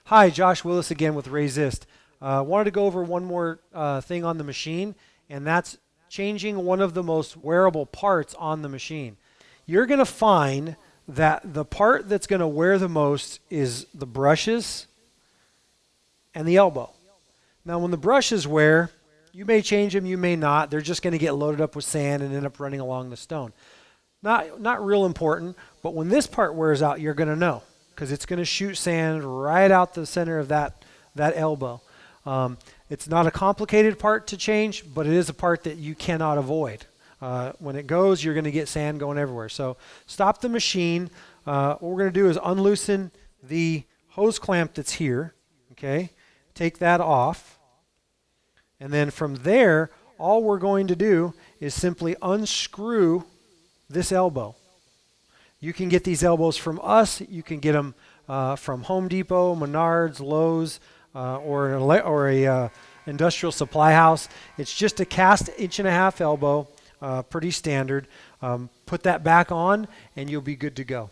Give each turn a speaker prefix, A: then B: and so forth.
A: Hi, Josh Willis again with Resist. Wanted to go over one more thing on the machine, and that's changing one of the most wearable parts on the machine. You're going to find that the part that's going to wear the most is the brushes and the elbow. Now, when the brushes wear, you may change them, you may not. They're just going to get loaded up with sand and end up running along the stone. Not real important, but when this part wears out, you're going to know, because it's going to shoot sand right out the center of that elbow. It's not a complicated part to change, but it is a part that you cannot avoid. When it goes, you're going to get sand going everywhere. So stop the machine. What we're going to do is unloosen the hose clamp that's here. Okay, take that off. And then from there, all we're going to do is simply unscrew this elbow. You can get these elbows from us. You can get them from Home Depot, Menards, Lowe's, or a industrial supply house. It's just a cast 1.5 elbow, pretty standard. Put that back on, and you'll be good to go.